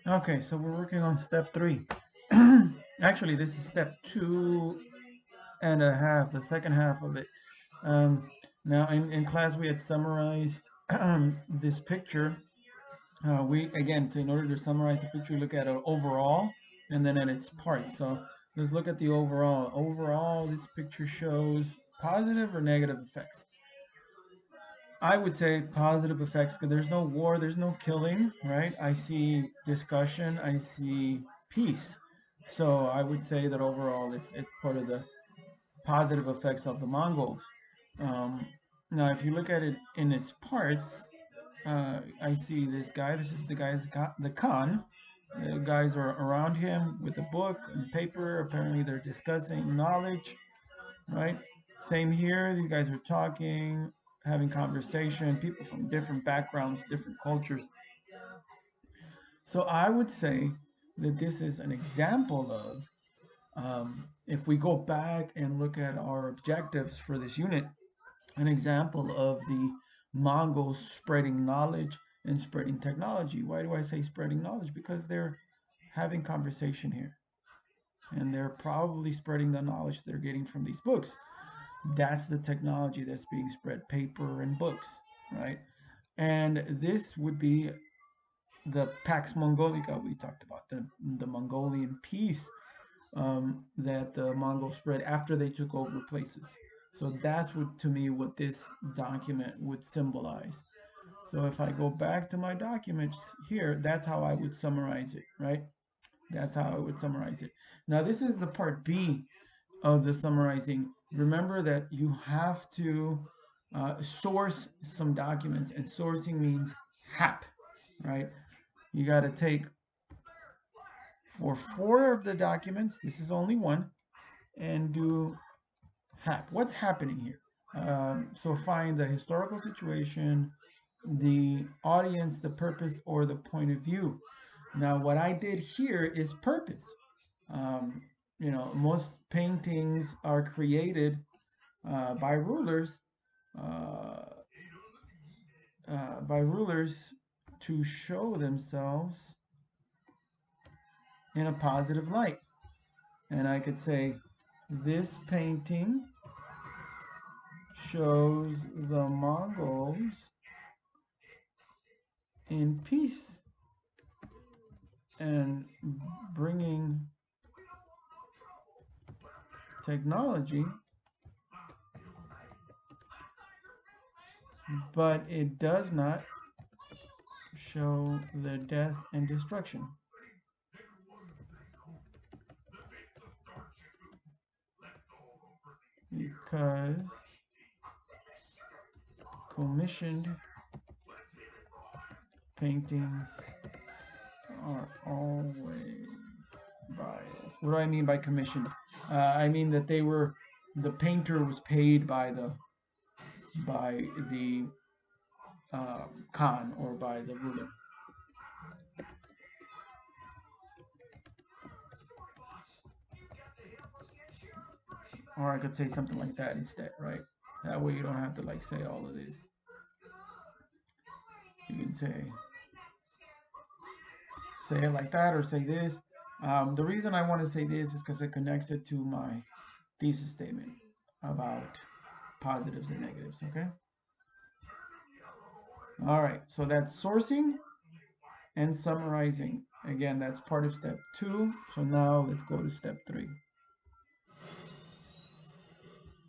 Okay, so we're working on step 3. Actually, this is step 2.5, the second half of it. Um, Now, in class, we had summarized this picture. We again, in order to summarize the picture, look at it overall and then at its parts. So let's look at the overall. Overall, this picture shows positive or negative effects. I would say positive effects because there's no war, there's no killing, right? I see discussion, I see peace. So I would say that overall it's part of the positive effects of the Mongols. Um, Now, if you look at it in its parts, I see this guy. This is the Khan. The guys are around him with a book and paper. Apparently, they're discussing knowledge, right? Same here. These guys are talking, having conversation. People from different backgrounds, different cultures. So I would say that this is an example of if we go back and look at our objectives for this unit, an example of the Mongols spreading knowledge and spreading technology. Why do I say spreading knowledge? Because they're having conversation here and they're probably spreading the knowledge they're getting from these books. That's the technology that's being spread, paper and books, right? And this would be the Pax Mongolica we talked about, the Mongolian peace that the Mongols spread after they took over places. So that's what, to me, what this document would symbolize. So if I go back to my documents here, that's how I would summarize it, right? That's how I would summarize it. Now, this is the part B of the summarizing. Remember that you have to source some documents, and sourcing means HAP, right? You got to take for 4 of the documents, this is only one, and do what's happening here. So find the historical situation, the audience, the purpose, or the point of view. Now, what I did here is purpose. Um, most paintings are created by rulers, uh, to show themselves in a positive light. And I could say, this painting shows the Mongols in peace and bringing technology, but it does not show the death and destruction. Because commissioned paintings are always biased. What do I mean by commissioned? I mean that the painter was paid by the Khan or by the ruler. Or I could say something like that instead, right? That way you don't have to like say all of this. You can say it like that or say this. The reason I want to say this is because it connects it to my thesis statement about positives and negatives, okay? All right, so that's sourcing and summarizing. Again, that's part of step 2. So now let's go to step 3.